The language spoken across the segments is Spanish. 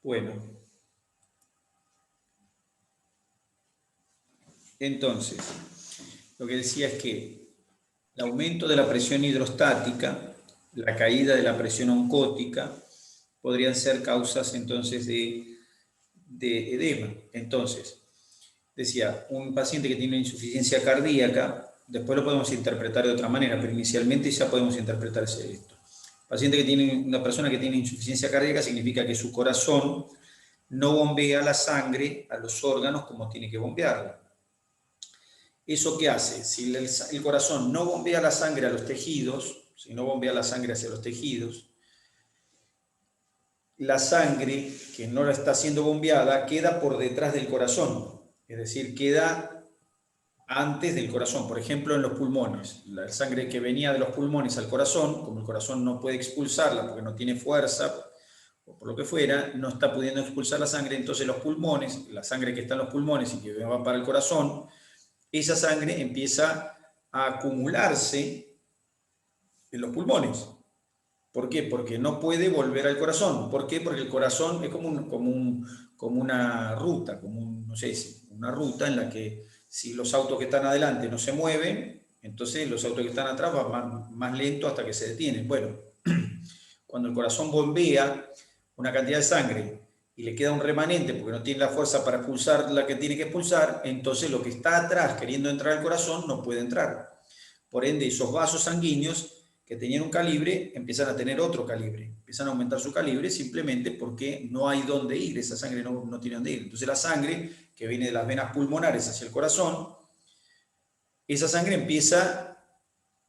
Bueno, entonces, lo que decía es que el aumento de la presión hidrostática, la caída de la presión oncótica, podrían ser causas entonces de edema. Entonces, decía, un paciente que tiene insuficiencia cardíaca, después lo podemos interpretar de otra manera, pero inicialmente ya podemos interpretar esto. Paciente que tiene, una persona que tiene insuficiencia cardíaca significa que su corazón no bombea la sangre a los órganos como tiene que bombearla. ¿Eso qué hace? Si el corazón no bombea la sangre a los tejidos, si no bombea la sangre hacia los tejidos, la sangre que no la está siendo bombeada queda por detrás del corazón, es decir, queda antes del corazón, por ejemplo en los pulmones. La sangre que venía de los pulmones al corazón, como el corazón no puede expulsarla porque no tiene fuerza, o por lo que fuera, no está pudiendo expulsar la sangre, entonces los pulmones, la sangre que está en los pulmones y que va para el corazón, esa sangre empieza a acumularse en los pulmones. ¿Por qué? Porque no puede volver al corazón. ¿Por qué? Porque el corazón es como una ruta, no sé, una ruta en la que si los autos que están adelante no se mueven, entonces los autos que están atrás van más lento hasta que se detienen. Bueno, cuando el corazón bombea una cantidad de sangre y le queda un remanente porque no tiene la fuerza para expulsar la que tiene que expulsar, entonces lo que está atrás queriendo entrar al corazón no puede entrar. Por ende, esos vasos sanguíneos que tenían un calibre empiezan a tener otro calibre, empiezan a aumentar su calibre simplemente porque no hay dónde ir, esa sangre no tiene dónde ir. Entonces la sangre que viene de las venas pulmonares hacia el corazón, esa sangre empieza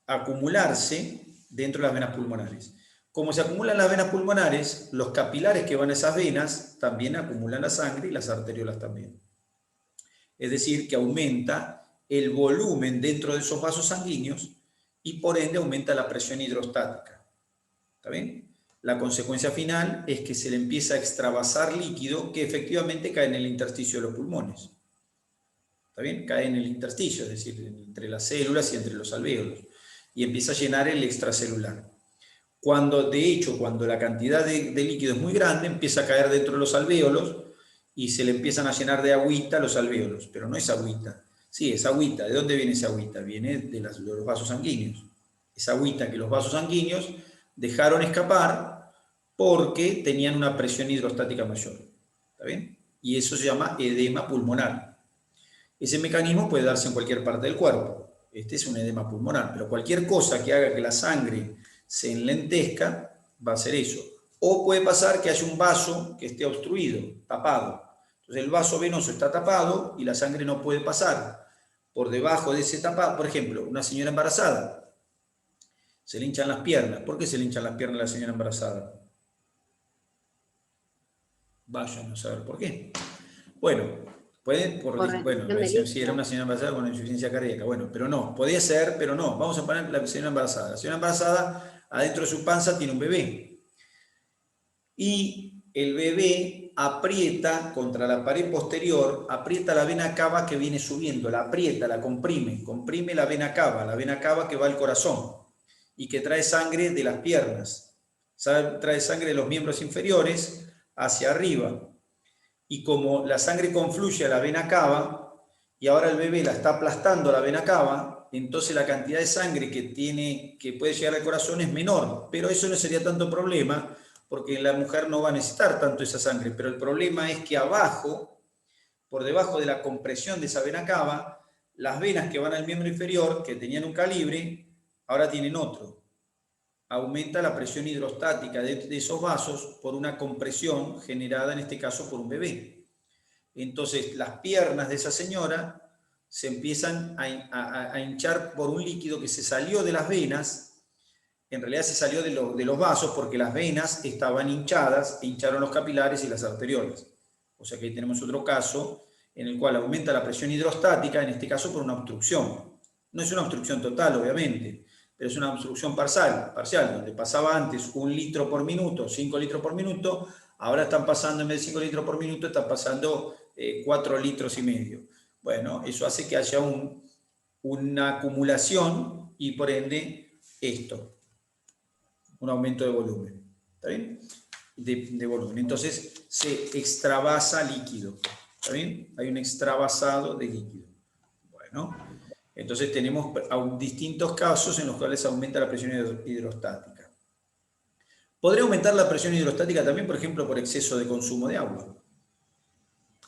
a acumularse dentro de las venas pulmonares. Como se acumulan las venas pulmonares, los capilares que van a esas venas también acumulan la sangre y las arteriolas también. Es decir, que aumenta el volumen dentro de esos vasos sanguíneos y por ende aumenta la presión hidrostática. ¿Está bien? La consecuencia final es que se le empieza a extravasar líquido que efectivamente cae en el intersticio de los pulmones. ¿Está bien? Cae en el intersticio, es decir, entre las células y entre los alvéolos. Y empieza a llenar el extracelular. De hecho, cuando la cantidad de líquido es muy grande, empieza a caer dentro de los alvéolos y se le empiezan a llenar de agüita los alvéolos, pero no es agüita. Sí, es agüita. ¿De dónde viene esa agüita? Viene de los vasos sanguíneos. Esa agüita que los vasos sanguíneos dejaron escapar porque tenían una presión hidrostática mayor. ¿Está bien? Y eso se llama edema pulmonar. Ese mecanismo puede darse en cualquier parte del cuerpo. Este es un edema pulmonar, pero cualquier cosa que haga que la sangre se enlentezca va a ser eso. O puede pasar que haya un vaso que esté obstruido, tapado. Entonces el vaso venoso está tapado y la sangre no puede pasar. Por debajo de ese tapado, por ejemplo, una señora embarazada, se le hinchan las piernas. ¿Por qué se le hinchan las piernas a la señora embarazada? Vayan a saber por qué. Bueno, si era una señora embarazada con insuficiencia cardíaca, bueno, pero no, podía ser, pero no. Vamos a poner la señora embarazada. La señora embarazada, adentro de su panza tiene un bebé. Y el bebé aprieta contra la pared posterior, aprieta la vena cava que viene subiendo, la aprieta, la comprime la vena cava que va al corazón y que trae sangre de las piernas, trae sangre de los miembros inferiores hacia arriba. Y como la sangre confluye a la vena cava y ahora el bebé la está aplastando a la vena cava, entonces la cantidad de sangre que puede llegar al corazón es menor, pero eso no sería tanto problema porque la mujer no va a necesitar tanto esa sangre, pero el problema es que abajo, por debajo de la compresión de esa vena cava, las venas que van al miembro inferior, que tenían un calibre, ahora tienen otro. Aumenta la presión hidrostática de esos vasos por una compresión generada en este caso por un bebé. Entonces las piernas de esa señora se empiezan a hinchar por un líquido que se salió de las venas, en realidad se salió de los vasos porque las venas estaban hinchadas, hincharon los capilares y las arteriolas. O sea que ahí tenemos otro caso en el cual aumenta la presión hidrostática, en este caso por una obstrucción. No es una obstrucción total, obviamente, pero es una obstrucción parcial, donde pasaba antes 1 litro por minuto, 5 litros por minuto, ahora están pasando, en vez de 5 litros por minuto, están pasando 4 litros y medio. Bueno, eso hace que haya una acumulación y por ende esto, un aumento de volumen. ¿Está bien? de volumen. Entonces se extravasa líquido. ¿Está bien? Hay un extravasado de líquido. Bueno, entonces tenemos distintos casos en los cuales aumenta la presión hidrostática. Podría aumentar la presión hidrostática también, por ejemplo, por exceso de consumo de agua.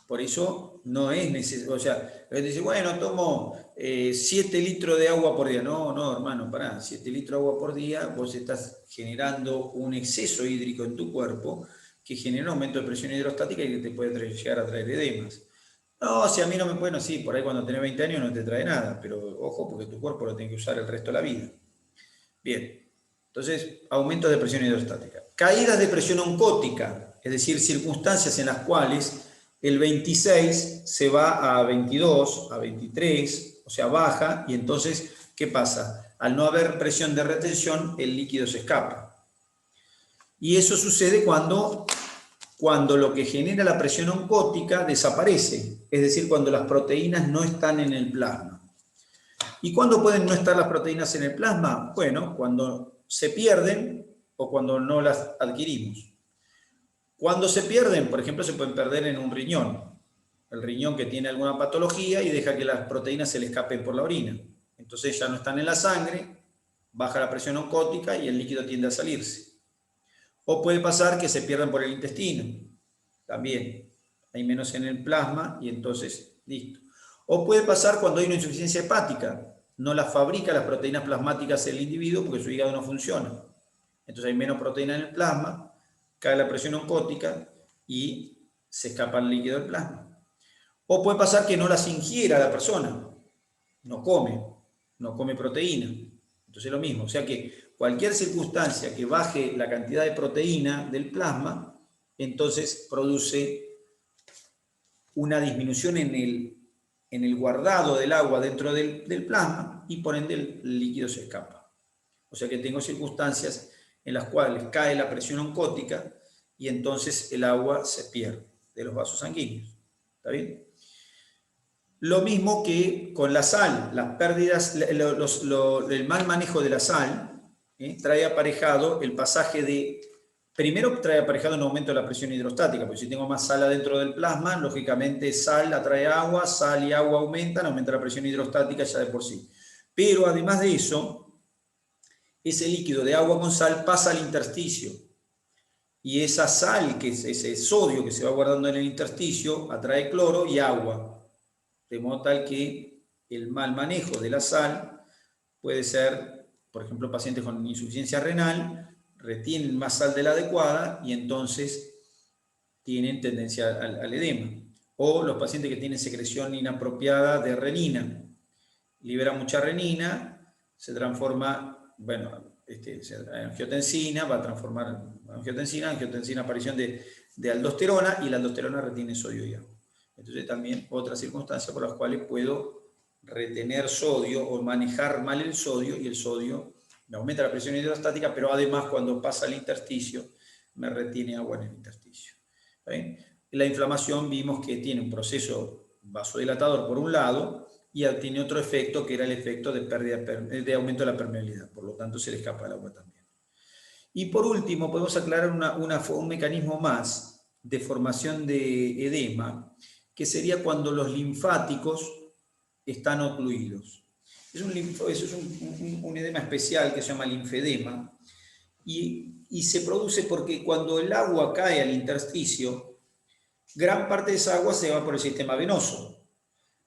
Por eso no es necesario, o sea, dice, bueno, tomo 7 litros de agua por día. No, no, hermano, pará, 7 litros de agua por día, vos estás generando un exceso hídrico en tu cuerpo que genera un aumento de presión hidrostática y que te puede llegar a traer edemas. No, si a mí no me, bueno, sí, por ahí cuando tenés 20 años no te trae nada, pero ojo, porque tu cuerpo lo tiene que usar el resto de la vida. Bien, entonces, aumento de presión hidrostática. Caídas de presión oncótica, es decir, circunstancias en las cuales el 26 se va a 22, a 23, o sea, baja, y entonces, ¿qué pasa? Al no haber presión de retención, el líquido se escapa. Y eso sucede cuando lo que genera la presión oncótica desaparece, es decir, cuando las proteínas no están en el plasma. ¿Y cuándo pueden no estar las proteínas en el plasma? Bueno, cuando se pierden o cuando no las adquirimos. Cuando se pierden, por ejemplo, se pueden perder en un riñón. El riñón que tiene alguna patología y deja que las proteínas se le escapen por la orina. Entonces ya no están en la sangre, baja la presión oncótica y el líquido tiende a salirse. O puede pasar que se pierdan por el intestino. También hay menos en el plasma y entonces, listo. O puede pasar cuando hay una insuficiencia hepática. No las fabrica las proteínas plasmáticas el individuo porque su hígado no funciona. Entonces hay menos proteína en el plasma, cae la presión oncótica y se escapa el líquido del plasma. O puede pasar que no las ingiera la persona, no come proteína. Entonces lo mismo, o sea que cualquier circunstancia que baje la cantidad de proteína del plasma, entonces produce una disminución en el guardado del agua dentro del plasma y por ende el líquido se escapa. O sea que tengo circunstancias en las cuales cae la presión oncótica y entonces el agua se pierde de los vasos sanguíneos. ¿Está bien? Lo mismo que con la sal, las pérdidas, el mal manejo de la sal trae aparejado el pasaje de... Primero trae aparejado un aumento de la presión hidrostática, porque si tengo más sal adentro del plasma, lógicamente sal atrae agua, sal y agua aumentan, aumenta la presión hidrostática ya de por sí. Pero además de eso, ese líquido de agua con sal pasa al intersticio. Y esa sal, que es ese sodio que se va guardando en el intersticio, atrae cloro y agua. De modo tal que el mal manejo de la sal puede ser, por ejemplo, pacientes con insuficiencia renal, retienen más sal de la adecuada y entonces tienen tendencia al edema. O los pacientes que tienen secreción inapropiada de renina, libera mucha renina, se transforma, bueno, angiotensina, va a transformar angiotensina, aparición de aldosterona, y la aldosterona retiene sodio y agua. Entonces también otra circunstancia por las cuales puedo retener sodio o manejar mal el sodio, y el sodio me aumenta la presión hidrostática, pero además cuando pasa al intersticio me retiene agua en el intersticio. ¿Bien? La inflamación vimos que tiene un proceso vasodilatador por un lado y tiene otro efecto que era el efecto de aumento de la permeabilidad, por lo tanto se le escapa el agua también. Y por último podemos aclarar un mecanismo más de formación de edema, que sería cuando los linfáticos están ocluidos. Eso es un edema especial que se llama linfedema y se produce porque cuando el agua cae al intersticio, gran parte de esa agua se va por el sistema venoso,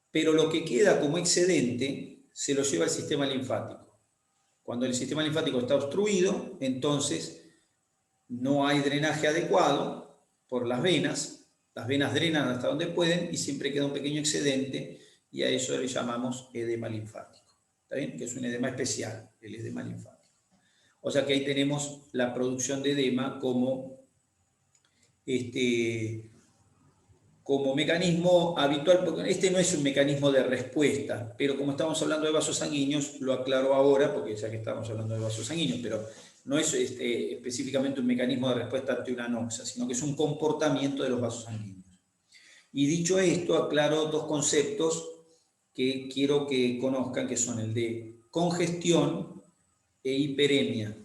pero lo que queda como excedente se lo lleva el sistema linfático. Cuando el sistema linfático está obstruido, entonces no hay drenaje adecuado por las venas drenan hasta donde pueden y siempre queda un pequeño excedente, y a eso le llamamos edema linfático. ¿Está bien? Que es un edema especial, el edema linfático. O sea que ahí tenemos la producción de edema como mecanismo habitual, porque este no es un mecanismo de respuesta, pero como estamos hablando de vasos sanguíneos, lo aclaro ahora, porque ya que estamos hablando de vasos sanguíneos, pero no es específicamente un mecanismo de respuesta ante una anoxia, sino que es un comportamiento de los vasos sanguíneos. Y dicho esto, aclaro dos conceptos que quiero que conozcan, que son el de congestión e hiperemia.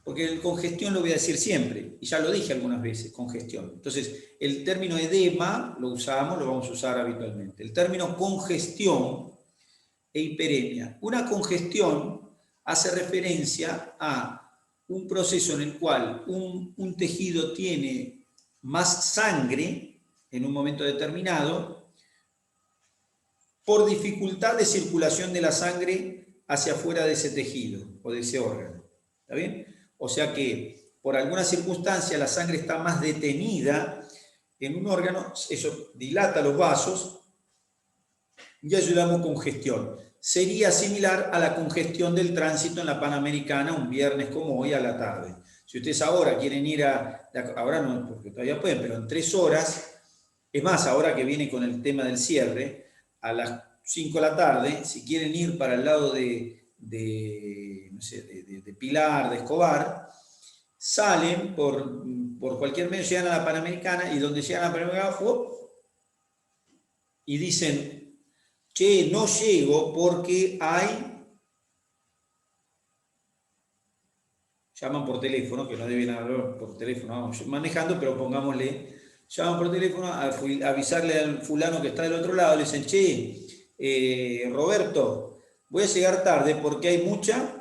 Porque el congestión lo voy a decir siempre, y ya lo dije algunas veces, congestión. Entonces, el término edema lo usamos, lo vamos a usar habitualmente. El término congestión e hiperemia. Una congestión hace referencia a un proceso en el cual un tejido tiene más sangre en un momento determinado por dificultad de circulación de la sangre hacia afuera de ese tejido o de ese órgano. ¿Está bien? O sea que por alguna circunstancia la sangre está más detenida en un órgano, eso dilata los vasos y eso llamamos congestión. Sería similar a la congestión del tránsito en la Panamericana un viernes como hoy a la tarde. Si ustedes ahora quieren ir ahora no, porque todavía pueden, pero en 3 horas, es más, ahora que viene con el tema del cierre, a las 5 de la tarde, si quieren ir para el lado no sé, de Pilar, de Escobar, salen por cualquier medio, llegan a la Panamericana y donde llegan a la Panamericana, y dicen, che, no llego porque llaman por teléfono, que no deben hablar por teléfono, vamos manejando, pero pongámosle, llaman por teléfono a avisarle al fulano que está del otro lado, le dicen, che, Roberto, voy a llegar tarde porque hay mucha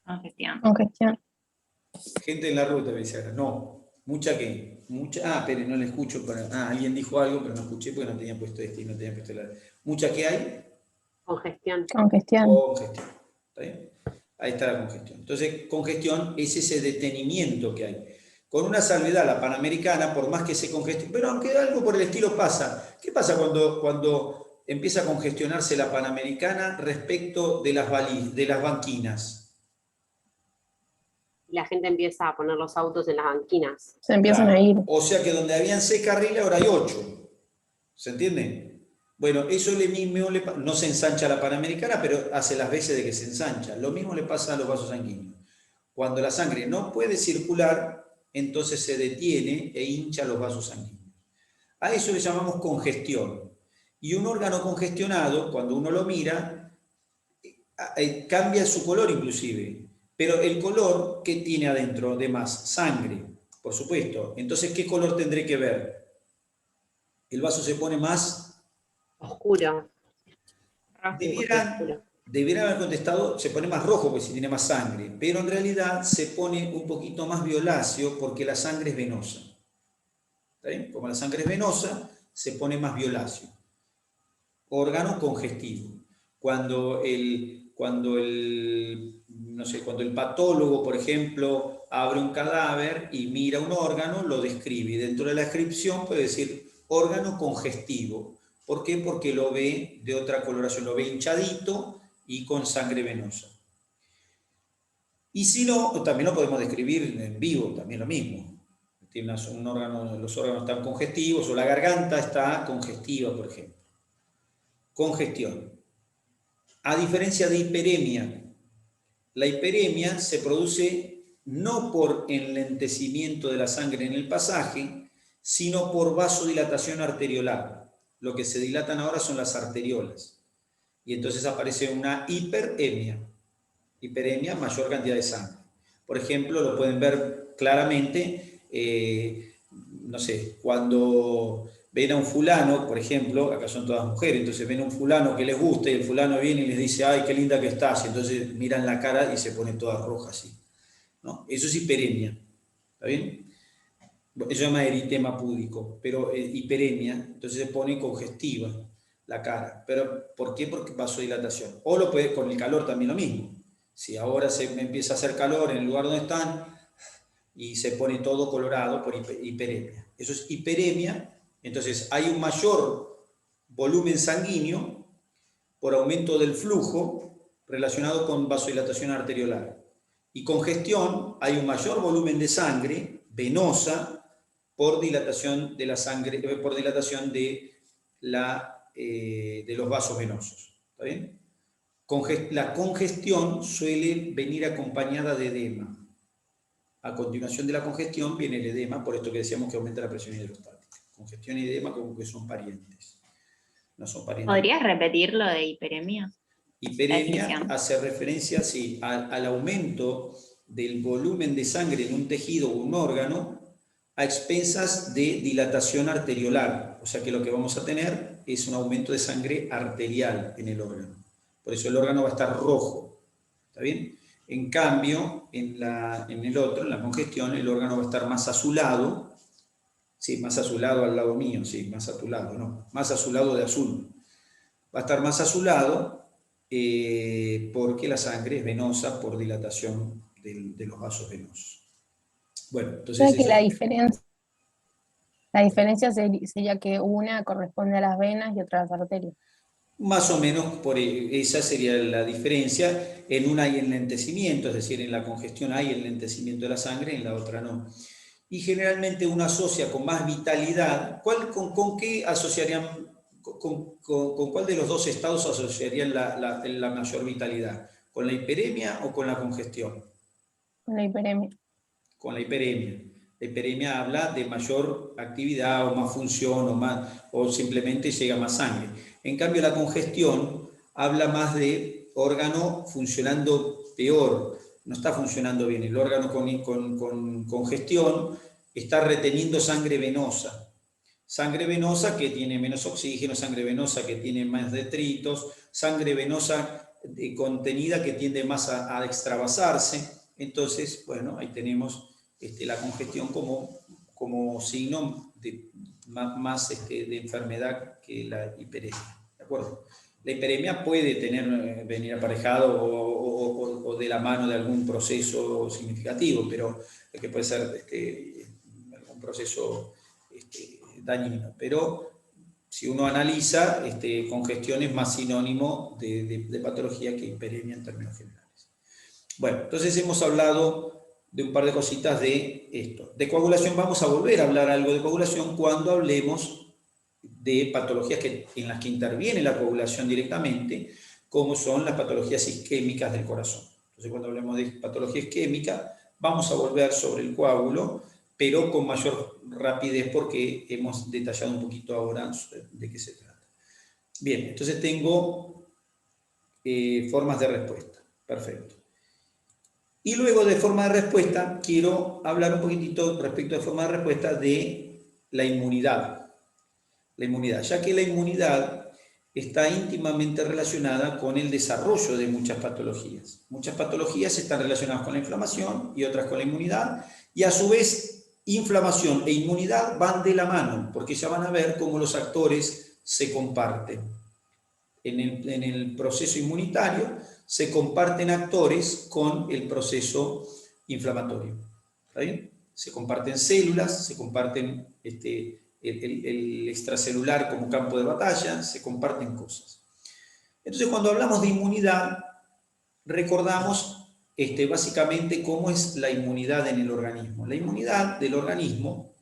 Congestión. gente en la ruta, me dice ahora. No, mucha que, pero no le escucho, alguien dijo algo, pero no escuché porque no tenía puesto este y no tenía puesto la... ¿Mucha que hay? Congestión. Congestión. ¿Está bien? Ahí está la congestión. Entonces, congestión es ese detenimiento que hay. Con una salvedad, la Panamericana, por más que se congestione, pero aunque algo por el estilo pasa. ¿Qué pasa cuando empieza a congestionarse la Panamericana respecto de las banquinas? Y la gente empieza a poner los autos en las banquinas. Se empiezan a ir. O sea que donde habían 6 carriles, ahora hay 8. ¿Se entiende? Bueno, eso mismo no se ensancha la Panamericana, pero hace las veces de que se ensancha. Lo mismo le pasa a los vasos sanguíneos. Cuando la sangre no puede circular, entonces se detiene e hincha los vasos sanguíneos. A eso le llamamos congestión. Y un órgano congestionado, cuando uno lo mira, cambia su color inclusive. Pero el color, ¿qué tiene adentro de más? Sangre, por supuesto. Entonces, ¿qué color tendré que ver? El vaso se pone más oscuro. Debieran haber contestado, se pone más rojo porque si tiene más sangre, pero en realidad se pone un poquito más violáceo porque la sangre es venosa. ¿Está bien? Como la sangre es venosa, se pone más violáceo. Órgano congestivo. Cuando el patólogo, por ejemplo, abre un cadáver y mira un órgano, lo describe. Y dentro de la descripción puede decir órgano congestivo. ¿Por qué? Porque lo ve de otra coloración, lo ve hinchadito y con sangre venosa. Y si no, también lo podemos describir en vivo, también lo mismo. Tiene los órganos están congestivos o la garganta está congestiva, por ejemplo. Congestión. A diferencia de hiperemia, la hiperemia se produce no por enlentecimiento de la sangre en el pasaje, sino por vasodilatación arteriolar. Lo que se dilatan ahora son las arteriolas. Y entonces aparece una hiperemia. Hiperemia, mayor cantidad de sangre. Por ejemplo, lo pueden ver claramente, no sé, cuando ven a un fulano, por ejemplo, acá son todas mujeres, entonces ven a un fulano que les gusta y el fulano viene y les dice, ay, qué linda que estás, y entonces miran la cara y se pone toda roja así. ¿No? Eso es hiperemia. ¿Está bien? Eso se llama eritema púdico, pero hiperemia, entonces se pone congestiva la cara. ¿Pero por qué? Porque vasodilatación. O lo puede, con el calor también lo mismo. Si ahora me empieza a hacer calor en el lugar donde están y se pone todo colorado por hiperemia. Eso es hiperemia. Entonces hay un mayor volumen sanguíneo por aumento del flujo relacionado con vasodilatación arteriolar. Y congestión, hay un mayor volumen de sangre venosa por dilatación de la sangre, por dilatación de los vasos venosos. ¿Está bien? La congestión suele venir acompañada de edema. A continuación de la congestión viene el edema, por esto que decíamos que aumenta la presión hidrostática. Congestión y edema como que son parientes. No son parientes. ¿Podrías repetir lo de hiperemia? Hiperemia hace referencia, sí, al aumento del volumen de sangre en un tejido o un órgano a expensas de dilatación arteriolar. O sea que lo que vamos a tener es un aumento de sangre arterial en el órgano. Por eso el órgano va a estar rojo. ¿Está bien? En cambio, en el otro, en la congestión, el órgano va a estar más azulado. Sí, más azulado al lado mío, sí, más a tu lado, no, más azulado de azul. Va a estar más azulado porque la sangre es venosa por dilatación de los vasos venosos. Bueno, O entonces sea que eso, la diferencia sería que una corresponde a las venas y otra a las arterias. más o menos esa sería la diferencia. En una hay enlentecimiento, es decir, en la congestión hay enlentecimiento de la sangre, en la otra no. Y generalmente uno asocia con más vitalidad. ¿Con qué asociarían, con cuál de los dos estados asociarían la mayor vitalidad? ¿Con la hiperemia o con la congestión? Con la hiperemia. Con la hiperemia. La hiperemia habla de mayor actividad o más función o simplemente llega más sangre. En cambio, la congestión habla más de órgano funcionando peor, no está funcionando bien. El órgano con congestión está reteniendo sangre venosa. Sangre venosa que tiene menos oxígeno, sangre venosa que tiene más detritos, sangre venosa contenida que tiende más a extravasarse. Entonces, bueno, ahí tenemos la congestión como signo más de enfermedad que la hiperemia. ¿De acuerdo? La hiperemia puede venir aparejado o de la mano de algún proceso significativo, pero que puede ser algún proceso dañino. Pero si uno analiza, congestión es más sinónimo de patología que hiperemia en términos generales. Bueno, entonces hemos hablado de un par de cositas de esto. De coagulación vamos a volver a hablar algo de coagulación cuando hablemos de patologías en las que interviene la coagulación directamente, como son las patologías isquémicas del corazón. Entonces, cuando hablemos de patología isquémica, vamos a volver sobre el coágulo, pero con mayor rapidez porque hemos detallado un poquito ahora de qué se trata. Bien, entonces tengo formas de respuesta. Perfecto. Y luego de forma de respuesta, quiero hablar un poquitito respecto de forma de respuesta de la inmunidad. La inmunidad, ya que la inmunidad está íntimamente relacionada con el desarrollo de muchas patologías. Muchas patologías están relacionadas con la inflamación y otras con la inmunidad, y a su vez inflamación e inmunidad van de la mano, porque ya van a ver cómo los actores se comparten. En el proceso inmunitario se comparten actores con el proceso inflamatorio. ¿Está bien? Se comparten células, se comparten el extracelular como campo de batalla, se comparten cosas. Entonces, cuando hablamos de inmunidad, recordamos básicamente cómo es la inmunidad en el organismo. La inmunidad del organismo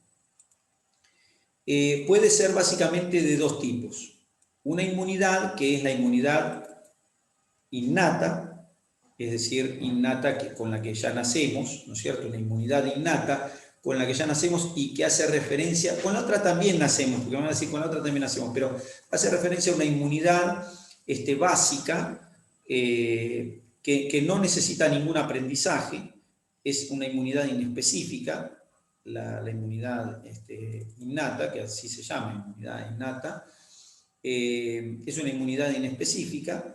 puede ser básicamente de dos tipos. Una inmunidad que es la inmunidad innata, es decir, innata con la que ya nacemos, ¿no es cierto? Una inmunidad innata con la que ya nacemos y que hace referencia, con la otra también nacemos, porque van a decir con la otra también nacemos, pero hace referencia a una inmunidad básica que no necesita ningún aprendizaje, es una inmunidad inespecífica, la inmunidad innata, que así se llama, inmunidad innata, es una inmunidad inespecífica,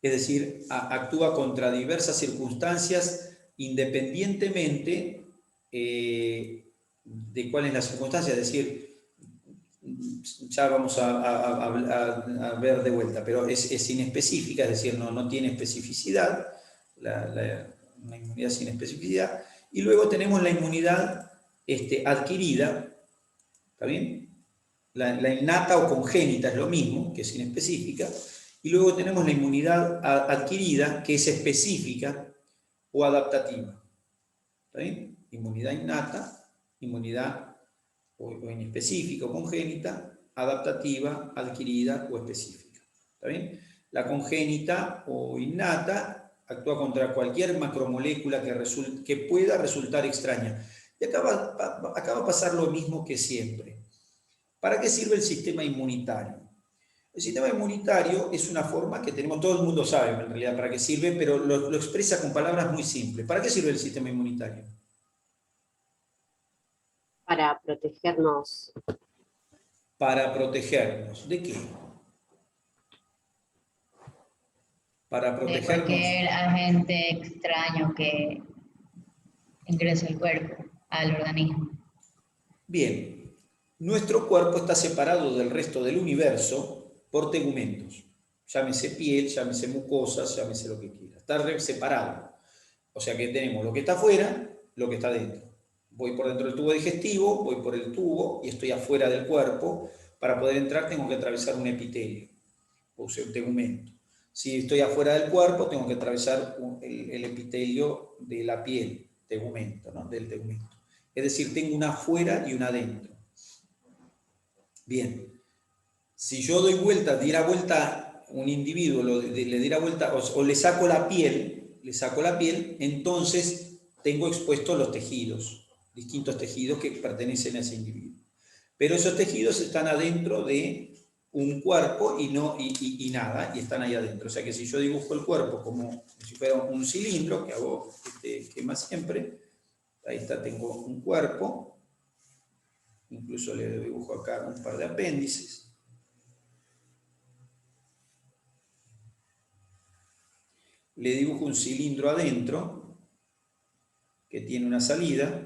es decir, actúa contra diversas circunstancias independientemente de cuál es la circunstancia, es decir, ya vamos a ver de vuelta, pero es inespecífica, es decir, no tiene especificidad, una inmunidad sin especificidad, y luego tenemos la inmunidad adquirida, ¿está bien? La innata o congénita es lo mismo, que es inespecífica, y luego tenemos la inmunidad adquirida, que es específica o adaptativa. ¿Está bien? Inmunidad innata, inmunidad o inespecífica o congénita, adaptativa, adquirida o específica. ¿Está bien? La congénita o innata actúa contra cualquier macromolécula que pueda resultar extraña. Y acá va a pasar lo mismo que siempre. ¿Para qué sirve el sistema inmunitario? El sistema inmunitario es una forma que tenemos, todo el mundo sabe en realidad para qué sirve, pero lo expresa con palabras muy simples. ¿Para qué sirve el sistema inmunitario? Para protegernos. Para protegernos. ¿De qué? Para De protegernos. cualquier agente extraño que ingrese al cuerpo, al organismo. Bien, nuestro cuerpo está separado del resto del universo por tegumentos. Llámese piel, llámese mucosas, llámese lo que quiera. Está separado. O sea que tenemos lo que está afuera, lo que está dentro. Voy por dentro del tubo digestivo, voy por el tubo y estoy afuera del cuerpo. Para poder entrar tengo que atravesar un epitelio, o sea, un tegumento. Si estoy afuera del cuerpo, tengo que atravesar el epitelio de la piel, tegumento, ¿no? Del tegumento. Es decir, tengo una afuera y una adentro. Bien, si yo doy vuelta, diera vuelta un individuo, le diera vuelta o le saco la piel, entonces tengo expuestos los tejidos, distintos tejidos que pertenecen a ese individuo. Pero esos tejidos están adentro de un cuerpo y nada, y están ahí adentro. O sea que si yo dibujo el cuerpo como si fuera un cilindro, que hago este esquema siempre, ahí está, tengo un cuerpo, incluso le dibujo acá un par de apéndices. Le dibujo un cilindro adentro, que tiene una salida,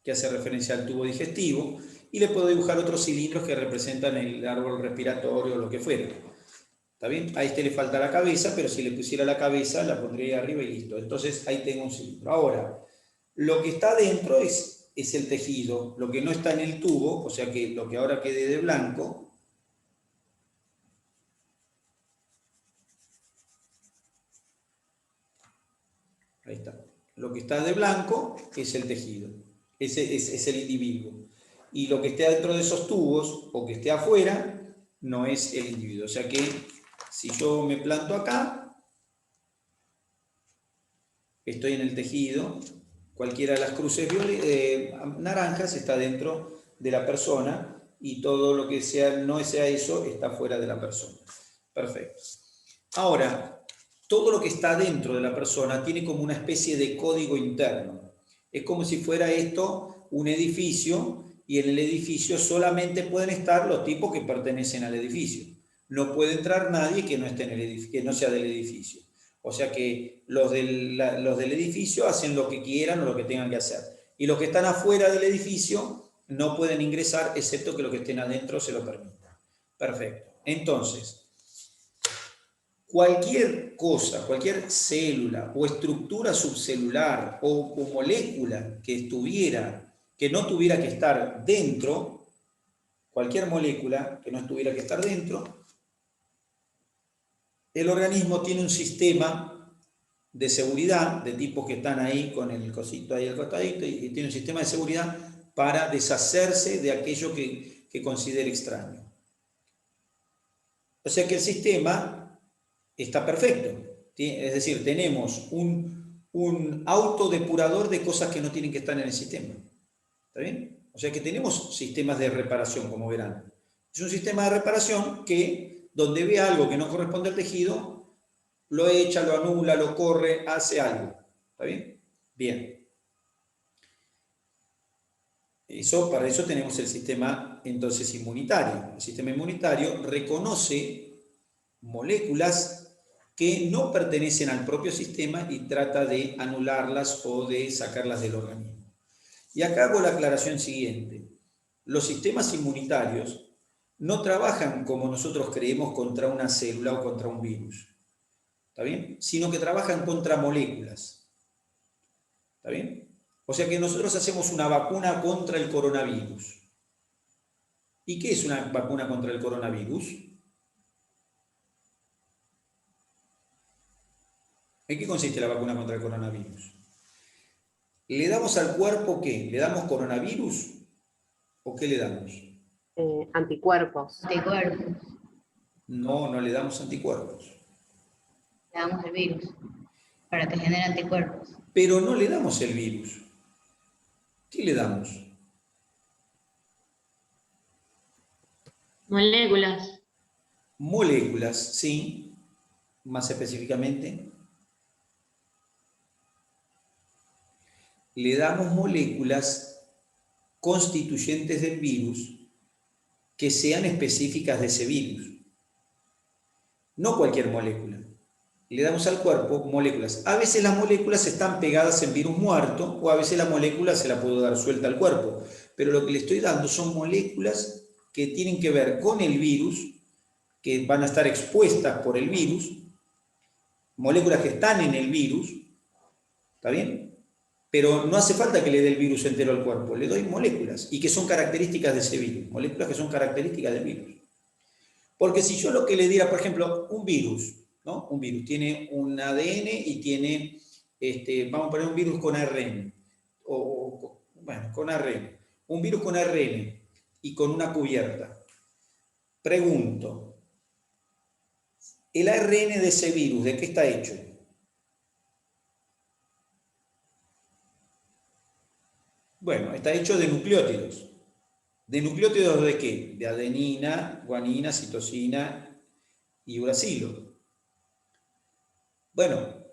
que hace referencia al tubo digestivo, y le puedo dibujar otros cilindros que representan el árbol respiratorio o lo que fuera. ¿Está bien? A este le falta la cabeza, pero si le pusiera la cabeza, la pondría arriba y listo. Entonces ahí tengo un cilindro. Ahora, lo que está adentro es el tejido, lo que no está en el tubo, o sea que lo que ahora quede de blanco, ahí está. Lo que está de blanco es el tejido, es el individuo. Y lo que esté dentro de esos tubos o que esté afuera no es el individuo. O sea que si yo me planto acá, estoy en el tejido, cualquiera de las cruces naranjas está dentro de la persona y todo lo que no sea eso está fuera de la persona. Perfecto. Ahora, todo lo que está dentro de la persona tiene como una especie de código interno. Es como si fuera esto un edificio y en el edificio solamente pueden estar los tipos que pertenecen al edificio. No puede entrar nadie que no esté en el edificio, que no sea del edificio. O sea que los del edificio hacen lo que quieran o lo que tengan que hacer. Y los que están afuera del edificio no pueden ingresar excepto que los que estén adentro se lo permitan. Perfecto. Entonces, cualquier cosa, cualquier célula o estructura subcelular o molécula que no tuviera que estar dentro, cualquier molécula que no tuviera que estar dentro, el organismo tiene un sistema de seguridad, de tipos que están ahí con el cosito ahí al costadito, y tiene un sistema de seguridad para deshacerse de aquello que considere extraño. O sea que el sistema está perfecto. Es decir, tenemos un autodepurador de cosas que no tienen que estar en el sistema. ¿Está bien? O sea que tenemos sistemas de reparación, como verán. Es un sistema de reparación que, donde ve algo que no corresponde al tejido, lo echa, lo anula, lo corre, hace algo. ¿Está bien? Bien. Para eso tenemos el sistema, entonces, inmunitario. El sistema inmunitario reconoce moléculas que no pertenecen al propio sistema y trata de anularlas o de sacarlas del organismo. Y acá hago la aclaración siguiente. Los sistemas inmunitarios no trabajan como nosotros creemos contra una célula o contra un virus. ¿Está bien? Sino que trabajan contra moléculas. ¿Está bien? O sea que nosotros hacemos una vacuna contra el coronavirus. ¿Y qué es una vacuna contra el coronavirus? ¿En qué consiste la vacuna contra el coronavirus? ¿Le damos al cuerpo qué? ¿Le damos coronavirus? ¿O qué le damos? Anticuerpos. Anticuerpos. No, no le damos anticuerpos. Le damos el virus para que genere anticuerpos. Pero no le damos el virus. ¿Qué le damos? Moléculas. Moléculas, sí, más específicamente. Le damos moléculas constituyentes del virus que sean específicas de ese virus. No cualquier molécula. Le damos al cuerpo moléculas. A veces las moléculas están pegadas en virus muerto o a veces la molécula se la puedo dar suelta al cuerpo. Pero lo que le estoy dando son moléculas que tienen que ver con el virus, que van a estar expuestas por el virus, moléculas que están en el virus, ¿está bien? Pero no hace falta que le dé el virus entero al cuerpo, le doy moléculas y que son características de ese virus, moléculas que son características del virus. Porque si yo lo que le diera, por ejemplo, un virus, ¿no? Un virus tiene un ADN y tiene, vamos a poner un virus con ARN, bueno, con ARN, un virus con ARN y con una cubierta. Pregunto, ¿el ARN de ese virus de qué está hecho? Bueno, está hecho de nucleótidos. ¿De nucleótidos de qué? De adenina, guanina, citosina y uracilo. Bueno,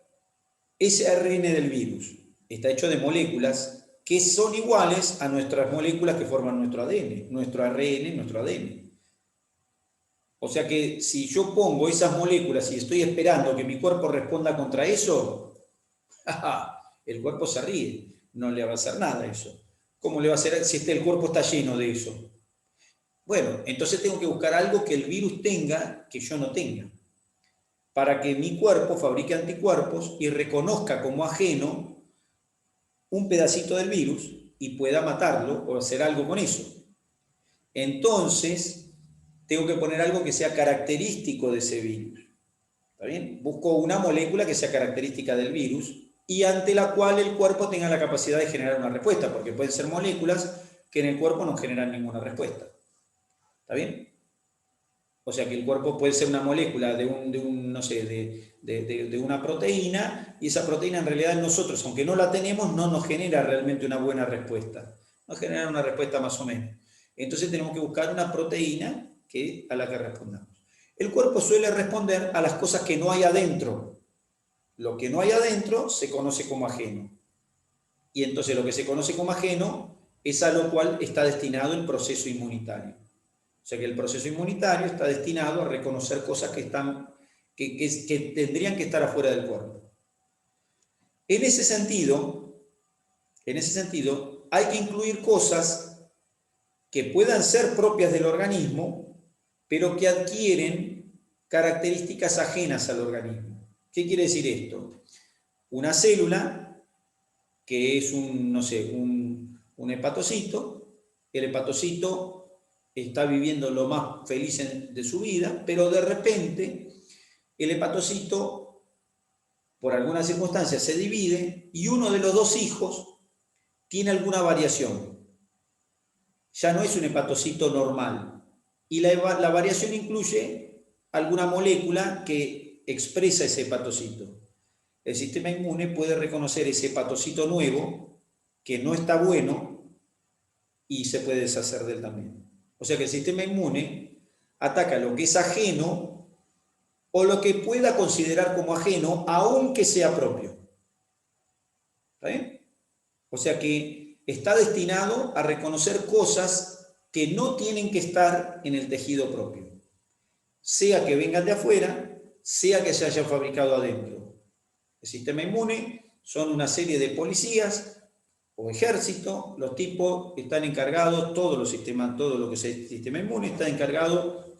ese ARN del virus está hecho de moléculas que son iguales a nuestras moléculas que forman nuestro ADN, nuestro ARN, nuestro ADN. O sea que si yo pongo esas moléculas y estoy esperando que mi cuerpo responda contra eso, el cuerpo se ríe, no le va a hacer nada a eso. ¿Cómo le va a hacer si el cuerpo está lleno de eso? Bueno, entonces tengo que buscar algo que el virus tenga que yo no tenga, para que mi cuerpo fabrique anticuerpos y reconozca como ajeno un pedacito del virus y pueda matarlo o hacer algo con eso. Entonces, tengo que poner algo que sea característico de ese virus. ¿Está bien? Busco una molécula que sea característica del virus y ante la cual el cuerpo tenga la capacidad de generar una respuesta, porque pueden ser moléculas que en el cuerpo no generan ninguna respuesta. ¿Está bien? O sea que el cuerpo puede ser una molécula de una proteína, y esa proteína en realidad nosotros, aunque no la tenemos, no nos genera realmente una buena respuesta. Nos genera una respuesta más o menos. Entonces tenemos que buscar una proteína a la que respondamos. El cuerpo suele responder a las cosas que no hay adentro. Lo que no hay adentro se conoce como ajeno. Y entonces lo que se conoce como ajeno es a lo cual está destinado el proceso inmunitario. O sea que el proceso inmunitario está destinado a reconocer cosas que tendrían que estar afuera del cuerpo. En ese sentido, hay que incluir cosas que puedan ser propias del organismo, pero que adquieren características ajenas al organismo. ¿Qué quiere decir esto? Una célula, que es un hepatocito, el hepatocito está viviendo lo más feliz de su vida, pero de repente el hepatocito, por alguna circunstancia, se divide y uno de los dos hijos tiene alguna variación. Ya no es un hepatocito normal. Y la variación incluye alguna molécula que expresa ese hepatocito. El sistema inmune puede reconocer ese hepatocito nuevo, que no está bueno, y se puede deshacer de él también. O sea que el sistema inmune ataca lo que es ajeno o lo que pueda considerar como ajeno, aunque sea propio. ¿Está bien? O sea que está destinado a reconocer cosas que no tienen que estar en el tejido propio. Sea que vengan de afuera, sea que se hayan fabricado adentro. El sistema inmune son una serie de policías o ejército, los tipos están encargados, todo lo que es el sistema inmune está encargado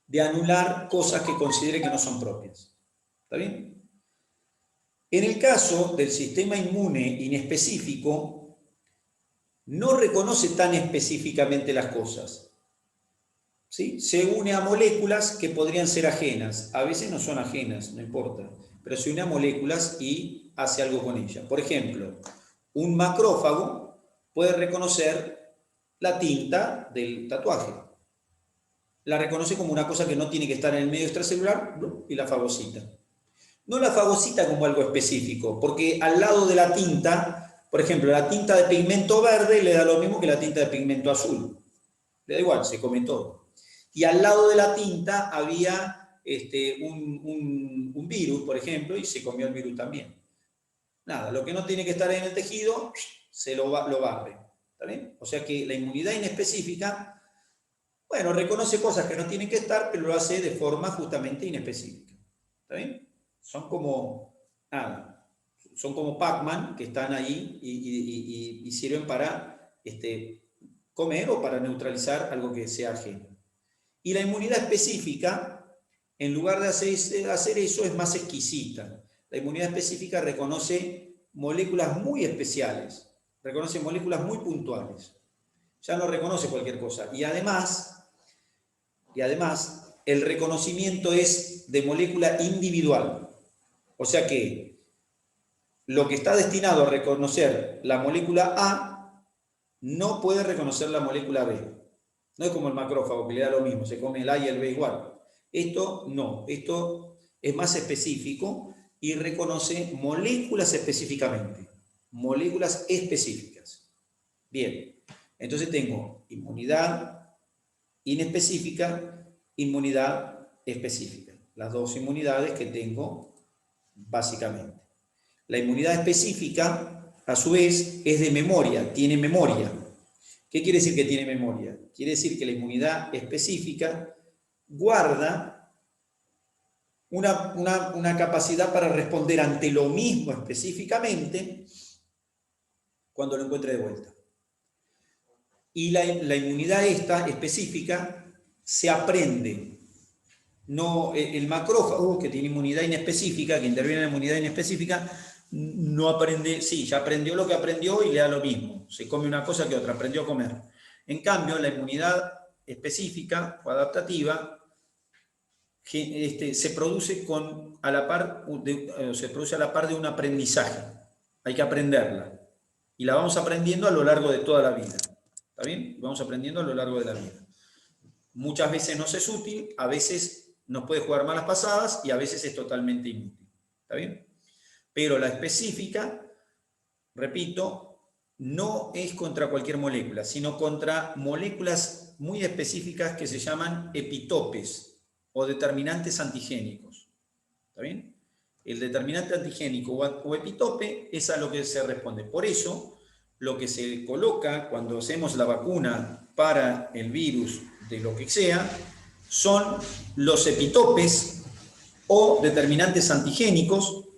de anular cosas que considere que no son propias. ¿Está bien? En el caso del sistema inmune inespecífico, no reconoce tan específicamente las cosas. ¿Sí? Se une a moléculas que podrían ser ajenas. A veces no son ajenas, no importa, pero se une a moléculas y hace algo con ellas. Por ejemplo, un macrófago puede reconocer la tinta del tatuaje. La reconoce como una cosa que no tiene que estar en el medio extracelular y la fagocita. No la fagocita como algo específico, porque al lado de la tinta, por ejemplo, la tinta de pigmento verde le da lo mismo que la tinta de pigmento azul. Le da igual, se come todo. Y al lado de la tinta había un virus, por ejemplo, y se comió el virus también. Nada, lo que no tiene que estar en el tejido, se lo barre. ¿Está bien? O sea que la inmunidad inespecífica, bueno, reconoce cosas que no tienen que estar, pero lo hace de forma justamente inespecífica. ¿Está bien? Son como, nada, son como Pac-Man que están ahí y sirven para comer o para neutralizar algo que sea ajeno. Y la inmunidad específica, en lugar de hacer eso, es más exquisita. La inmunidad específica reconoce moléculas muy especiales, reconoce moléculas muy puntuales. Ya no reconoce cualquier cosa. Y además, el reconocimiento es de molécula individual. O sea que lo que está destinado a reconocer la molécula A no puede reconocer la molécula B. No es como el macrófago que le da lo mismo, se come el A y el B igual. Esto no, esto es más específico y reconoce moléculas específicamente. Moléculas específicas. Bien, entonces tengo inmunidad inespecífica, inmunidad específica. Las dos inmunidades que tengo básicamente. La inmunidad específica, a su vez, es de memoria, tiene memoria. ¿Qué quiere decir que tiene memoria? Quiere decir que la inmunidad específica guarda una capacidad para responder ante lo mismo específicamente cuando lo encuentre de vuelta. Y la inmunidad esta específica se aprende. No, el macrófago, que tiene inmunidad inespecífica, que interviene en la inmunidad inespecífica, no aprende, sí, ya aprendió lo que aprendió y le da lo mismo. Se come una cosa que otra, aprendió a comer. En cambio, la inmunidad específica o adaptativa se produce a la par de un aprendizaje. Hay que aprenderla. Y la vamos aprendiendo a lo largo de toda la vida. ¿Está bien? Vamos aprendiendo a lo largo de la vida. Muchas veces nos es útil, a veces nos puede jugar malas pasadas y a veces es totalmente inútil. ¿Está bien? Pero la específica, repito, no es contra cualquier molécula, sino contra moléculas muy específicas que se llaman epitopes o determinantes antigénicos. ¿Está bien? El determinante antigénico o epitope es a lo que se responde. Por eso, lo que se coloca cuando hacemos la vacuna para el virus de lo que sea, son los epitopes o determinantes antigénicos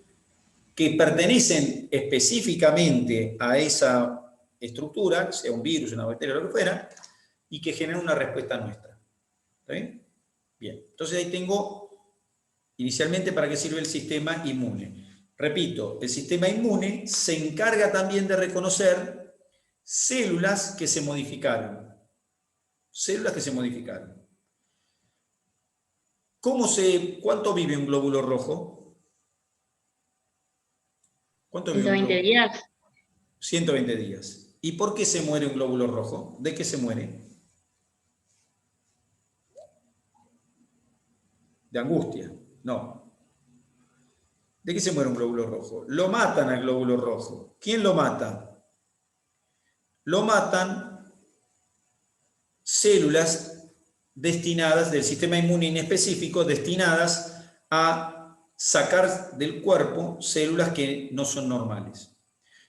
que pertenecen específicamente a esa estructura, sea un virus, una bacteria, lo que fuera, y que generan una respuesta nuestra. ¿Está bien? Bien, entonces ahí tengo inicialmente para qué sirve el sistema inmune. Repito, el sistema inmune se encarga también de reconocer células que se modificaron. Células que se modificaron. ¿Cuánto vive un glóbulo rojo? ¿Cuánto vive 120 días. 120 días. ¿Y por qué se muere un glóbulo rojo? ¿De qué se muere? ¿De angustia? No. ¿De qué se muere un glóbulo rojo? Lo matan al glóbulo rojo. ¿Quién lo mata? Lo matan células destinadas del sistema inmune inespecífico, destinadas a sacar del cuerpo células que no son normales.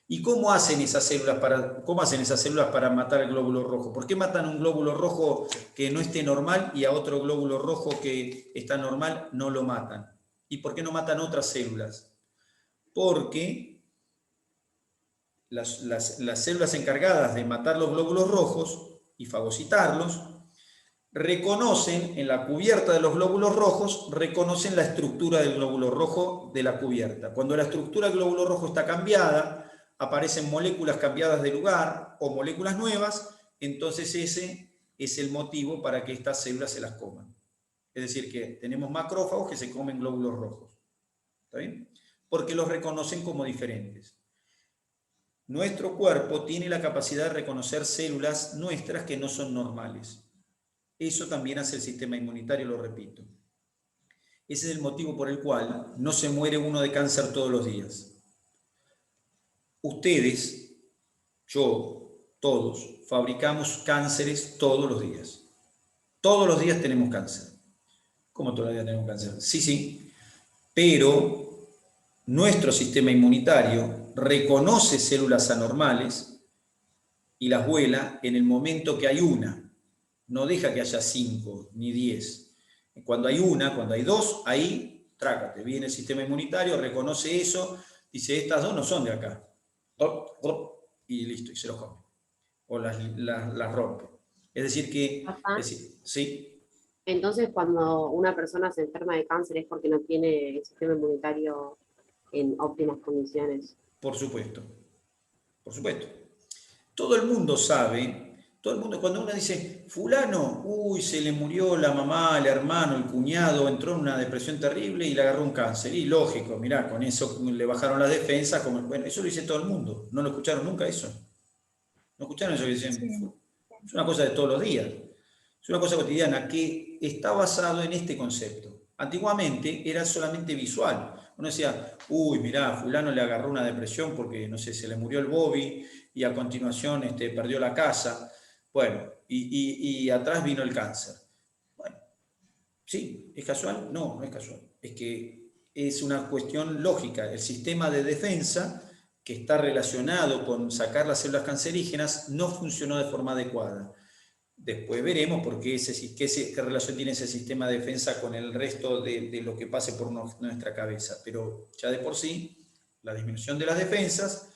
¿Y cómo hacen esas células para matar al glóbulo rojo? ¿Por qué matan un glóbulo rojo que no esté normal y a otro glóbulo rojo que está normal no lo matan? ¿Y por qué no matan otras células? Porque las células encargadas de matar los glóbulos rojos y fagocitarlos reconocen en la cubierta de los glóbulos rojos, reconocen la estructura del glóbulo rojo de la cubierta. Cuando la estructura del glóbulo rojo está cambiada, aparecen moléculas cambiadas de lugar o moléculas nuevas, entonces ese es el motivo para que estas células se las coman. Es decir, que tenemos macrófagos que se comen glóbulos rojos. ¿Está bien? Porque los reconocen como diferentes. Nuestro cuerpo tiene la capacidad de reconocer células nuestras que no son normales. Eso también hace el sistema inmunitario, lo repito. Ese es el motivo por el cual no se muere uno de cáncer todos los días. Ustedes, yo, todos, fabricamos cánceres todos los días. Todos los días tenemos cáncer. ¿Cómo todos los días tenemos cáncer? Sí, sí, pero nuestro sistema inmunitario reconoce células anormales y las vuela en el momento que hay una. No deja que haya 5 ni 10. Cuando hay una, cuando hay 2, ahí, trácate, viene el sistema inmunitario, reconoce eso, dice, estas 2 no son de acá. Y listo, y se los come. O las rompe. Es decir que, sí. Entonces, cuando una persona se enferma de cáncer es porque no tiene el sistema inmunitario en óptimas condiciones. Por supuesto. Por supuesto. Todo el mundo sabe, cuando uno dice, fulano, uy, se le murió la mamá, el hermano, el cuñado, entró en una depresión terrible y le agarró un cáncer. Y lógico, mirá, con eso le bajaron las defensas. Bueno, eso lo dice todo el mundo. ¿No lo escucharon nunca eso? ¿No escucharon eso que dicen? Sí. Es una cosa de todos los días. Es una cosa cotidiana que está basado en este concepto. Antiguamente era solamente visual. Uno decía, uy, mirá, fulano le agarró una depresión porque, no sé, se le murió el Bobby y a continuación perdió la casa. Bueno, y atrás vino el cáncer. Bueno, ¿sí? ¿Es casual? No, no es casual. Es que es una cuestión lógica. El sistema de defensa que está relacionado con sacar las células cancerígenas no funcionó de forma adecuada. Después veremos por qué qué relación tiene ese sistema de defensa con el resto de lo que pase por nuestra cabeza. Pero ya de por sí, la disminución de las defensas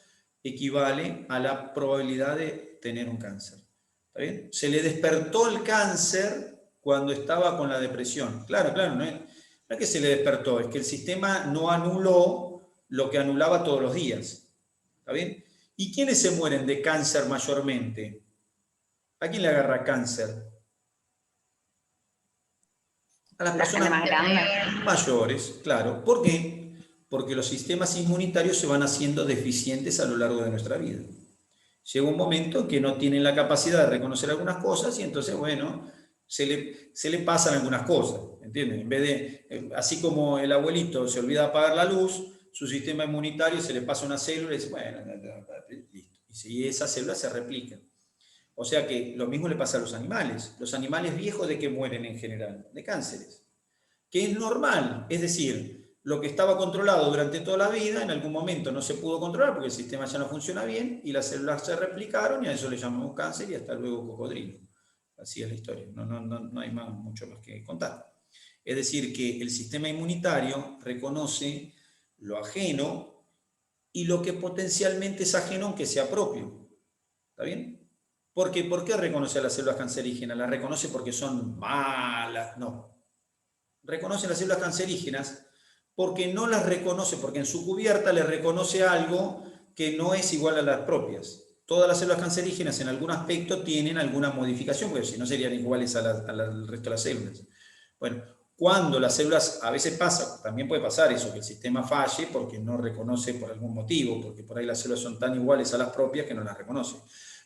equivale a la probabilidad de tener un cáncer. ¿Está bien? Se le despertó el cáncer cuando estaba con la depresión. Claro, no es que se le despertó, es que el sistema no anuló lo que anulaba todos los días. ¿Está bien? ¿Y quiénes se mueren de cáncer mayormente? ¿A quién le agarra cáncer? A las personas mayores, claro. ¿Por qué? Porque los sistemas inmunitarios se van haciendo deficientes a lo largo de nuestra vida. Llega un momento que no tienen la capacidad de reconocer algunas cosas y entonces, bueno, se le pasan algunas cosas, ¿entienden? En vez de, así como el abuelito se olvida de apagar la luz, su sistema inmunitario se le pasa una célula y dice, bueno, listo. Y esas células se replican. O sea que lo mismo le pasa a los animales. Los animales viejos, ¿de qué mueren en general? De cánceres. Que es normal, es decir, lo que estaba controlado durante toda la vida, en algún momento no se pudo controlar porque el sistema ya no funciona bien y las células se replicaron y a eso le llamamos cáncer y hasta luego cocodrilo. Así es la historia, no hay mucho más que contar. Es decir, que el sistema inmunitario reconoce lo ajeno y lo que potencialmente es ajeno aunque sea propio. ¿Está bien? ¿Por qué reconoce a las células cancerígenas? ¿Las reconoce porque son malas? No. Reconoce las células cancerígenas porque no las reconoce, porque en su cubierta le reconoce algo que no es igual a las propias. Todas las células cancerígenas en algún aspecto tienen alguna modificación, porque si no serían iguales al resto de las células. Bueno, cuando las células, a veces pasa, también puede pasar eso, que el sistema falle porque no reconoce por algún motivo, porque por ahí las células son tan iguales a las propias que no las reconoce.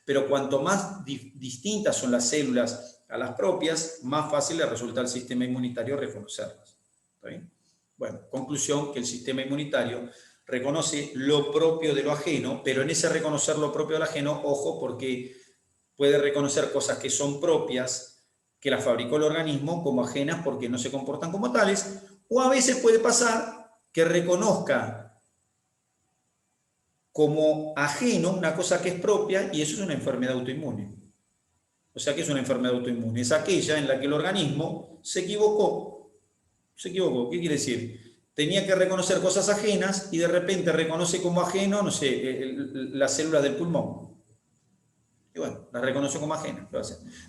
Pero cuanto más distintas son las células a las propias, más fácil le resulta al sistema inmunitario reconocerlas. ¿Está bien? Bueno, conclusión, que el sistema inmunitario reconoce lo propio de lo ajeno, pero en ese reconocer lo propio de lo ajeno, ojo, porque puede reconocer cosas que son propias, que las fabricó el organismo, como ajenas porque no se comportan como tales, o a veces puede pasar que reconozca como ajeno una cosa que es propia y eso es una enfermedad autoinmune. O sea, ¿qué es una enfermedad autoinmune? Es aquella en la que el organismo se equivocó. Se equivocó. ¿Qué quiere decir? Tenía que reconocer cosas ajenas y de repente reconoce como ajeno, no sé, las células del pulmón. Y bueno, las reconoció como ajenas.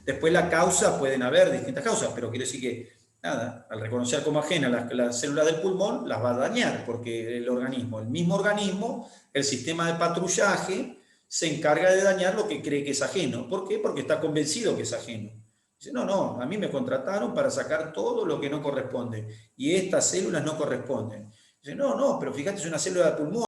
Después la causa, pueden haber distintas causas, pero quiere decir que nada, al reconocer como ajenas las células del pulmón, las va a dañar, porque el mismo organismo, el sistema de patrullaje, se encarga de dañar lo que cree que es ajeno. ¿Por qué? Porque está convencido que es ajeno. Dice, no, a mí me contrataron para sacar todo lo que no corresponde, y estas células no corresponden. Dice, no, pero fíjate, es una célula de pulmón.